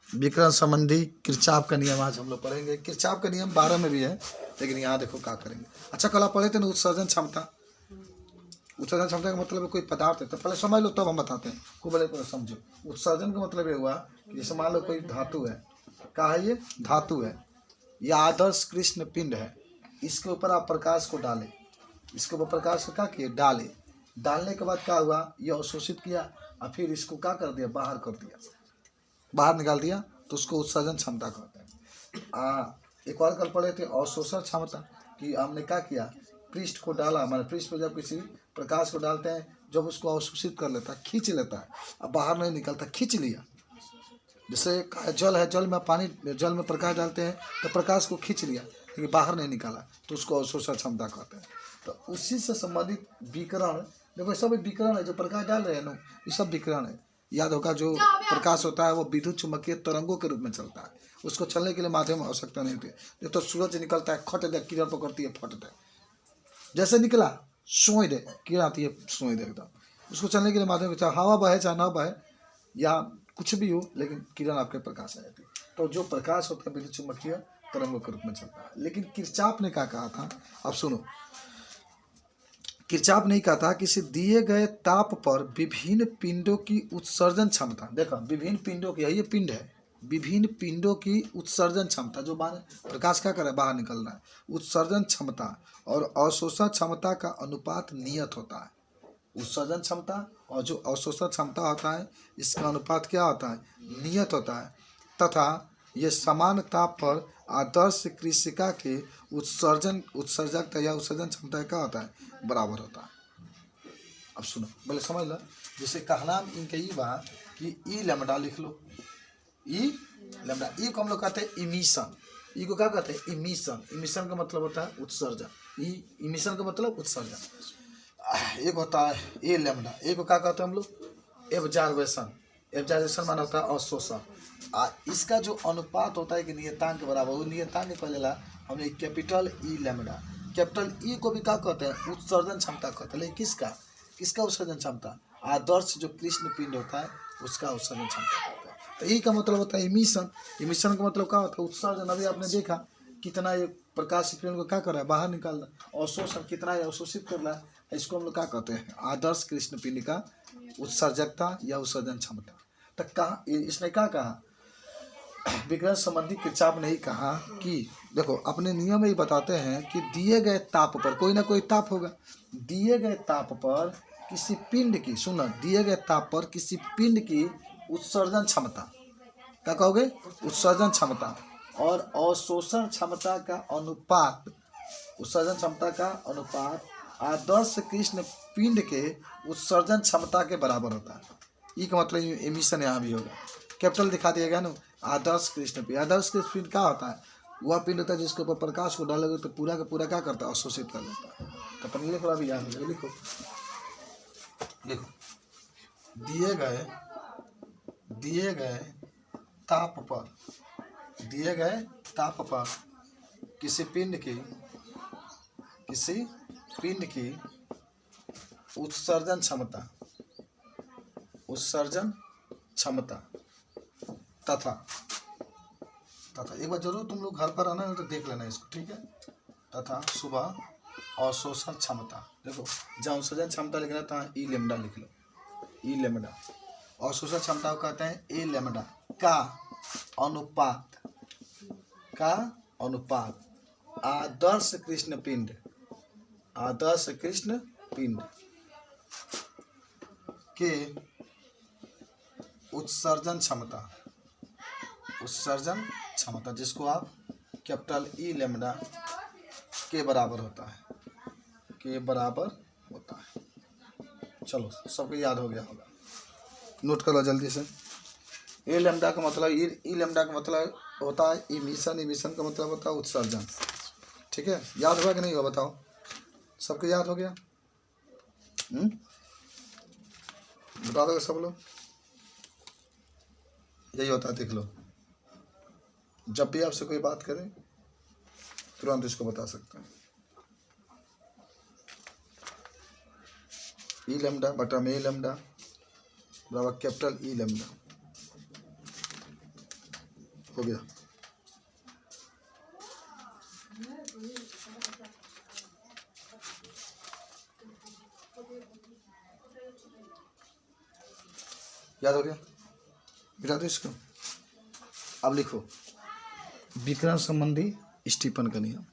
विकर्ण संबंधी किरचॉफ का नियम आज हम लोग पढ़ेंगे। किरचॉफ का नियम 12 में भी है, लेकिन यहाँ देखो क्या करेंगे। अच्छा, कल आप पढ़े थे ना उत्सर्जन क्षमता। उत्सर्जन क्षमता का मतलब कोई पदार्थ है, तो पहले समझ लो तब हम बताते हैं। खूब बड़े को समझो। उत्सर्जन का मतलब ये हुआ कि जैसे मान लो कोई धातु है, क्या है ये? धातु है, यह आदर्श कृष्ण पिंड है। इसके ऊपर आप प्रकाश को डालें, इसके ऊपर प्रकाश को क्या किए? डाले। डालने के बाद क्या हुआ? ये अवशोषित किया और फिर इसको क्या कर दिया? बाहर कर दिया, बाहर निकाल दिया, तो उसको उत्सर्जन क्षमता कहते हैं। एक और कल पढ़े थे अवशोषण क्षमता, कि हमने क्या किया? पृष्ठ को डाला, हमारे पृष्ठ पर जब किसी प्रकाश को डालते हैं, जब उसको अवशोषित कर लेता है, खींच लेता है, अब बाहर नहीं निकलता, खींच लिया। जैसे जल है, जल में पानी, जल में प्रकाश डालते हैं तो प्रकाश को खींच लिया, लेकिन बाहर नहीं निकाला, तो उसको अवशोषण क्षमता कहते हैं। तो उसी से संबंधित विकिरण, देखो सब विकिरण है, जो प्रकाश डाल रहे हैं ना, ये सब विकिरण है। याद होगा, जो प्रकाश होता है वो विद्युत चुम्बकीय तरंगों के रूप में चलता है, उसको चलने के लिए माध्यम आवश्यकता नहीं होती। ये तो सूरज निकलता है, खट दे, किरण पकड़ती है, फट दे, जैसे निकला सोई दे, किरण आती है, सोई दे एकदम। उसको चलने के लिए माध्यम, चाहे हवा बहे चाहे ना बहे या कुछ भी हो, लेकिन किरण आपके प्रकाश आ जाती है। तो जो प्रकाश होता है विद्युत चुम्बकीय तरंगों के रूप में चलता है। लेकिन किरचॉफ ने क्या कहा था? अब सुनो, किरचॉफ ने कहा था किसी दिए गए ताप पर विभिन्न पिंडों की उत्सर्जन क्षमता, देखो विभिन्न पिंडों की, ये पिंड है, विभिन्न पिंडों की उत्सर्जन क्षमता, जो प्रकाश क्या कर रहा है? बाहर निकल रहा है, उत्सर्जन क्षमता और अवशोषण क्षमता का अनुपात नियत होता है। उत्सर्जन क्षमता और जो अवशोषण क्षमता होता है, इसका अनुपात क्या होता है? नियत होता है। तथा ये समान ताप पर आदर्श कृषिका के उत्सर्जकता या उत्सर्जन क्षमता क्या होता है? बराबर होता है। अब सुनो, बोले समझ लो। जैसे कहना इनके ई बा कि ई लैम्डा लिख लो, ई लैम्डा। ई को हम लोग कहते हैं इमिशन। ई को क्या कहते हैं? इमिशन। इमिशन का मतलब होता है उत्सर्जन। ई इमिशन का मतलब उत्सर्जन। एक होता है ए लैम्डा, एक को क्या कहते हैं हम लोग? एब्जॉर्बेशन। एब्जॉर्बेशन माना होता है अवशोषण। इसका जो अनुपात होता है कि नियतांक के बराबर, वो नियतांक के पहले ला हमने capital E lambda. Capital E को भी क्या कहते हैं? उत्सर्जन क्षमता कहते हैं। लेकिन किसका उत्सर्जन क्षमता? आदर्श जो कृष्ण पिंड होता है उसका उत्सर्जन क्षमता कहते हैं। तो ई का मतलब होता है इमिशन। इमिशन का मतलब क्या होता है? उत्सर्जन। अभी आपने देखा कितना ये प्रकाश किरण को क्या कर रहा है? बाहर निकाल रहा है। अवशोषण कितना है? अवशोषित कर रहा है। इसको हम लोग क्या कहते हैं? आदर्श कृष्ण पिंड का उत्सर्जकता या उत्सर्जन क्षमता। तो कहा इसने क्या कहा? विकिरण संबंधी किरचॉफ ने ही कहा कि देखो, अपने नियम में ही बताते हैं कि दिए गए ताप पर, कोई ना कोई ताप होगा, दिए गए ताप पर किसी पिंड की, सुनो, दिए गए ताप पर किसी पिंड की उत्सर्जन क्षमता, क्या कहोगे? उत्सर्जन क्षमता और अवशोषण क्षमता का अनुपात, उत्सर्जन क्षमता का अनुपात आदर्श कृष्ण पिंड के उत्सर्जन क्षमता के बराबर होता है। ई का मतलब एमिशन यहाँ भी होगा। कैपिटल दिखा दिया गया ना, आदर्श कृष्ण पिंड। आदर्श कृष्ण पिंड क्या होता है? वह पिंड होता है जिसके ऊपर प्रकाश को डालोगे तो पूरा का पूरा क्या करता है? अवशोषित कर लेता है। तो अपन लिखो, अभी याद हो, लिखो लिखो, दिए गए ताप पर, दिए गए ताप पर किसी पिंड की उत्सर्जन क्षमता तथा एक बार जरूर तुम लोग घर पर आना है तो देख लेना इसको, ठीक है? तथा सुबह अवशोषण क्षमता, देखो जहाँ उत्सर्जन क्षमता लिखना था ई लैम्डा लिख लो, ई लैम्डा। अवशोषण क्षमता को कहते हैं ए लैम्डा का अनुपात आदर्श कृष्ण पिंड के उत्सर्जन क्षमता, जिसको आप कैपिटल ई लैम्डा के बराबर होता है। चलो, सबको याद हो गया होगा, नोट कर लो जल्दी से। ए लैम्डा का मतलब, ई लैम्डा का मतलब होता है इमिशन। इमिशन का मतलब होता है उत्सर्जन। ठीक है? याद हुआ कि नहीं हुआ? बताओ, सबको याद हो गया? बता दो सब लोग। यही होता है, देख लो, जब भी आपसे कोई बात करे तुरंत इसको बता सकते हैं। ई लैम्डा बटा में ए लैम्डा बराबर कैपिटल ई लैम्डा। हो गया। याद हो गया, मिटा दो इसको। अब लिखो विकर्ण संबंधी स्टीफन का नियम।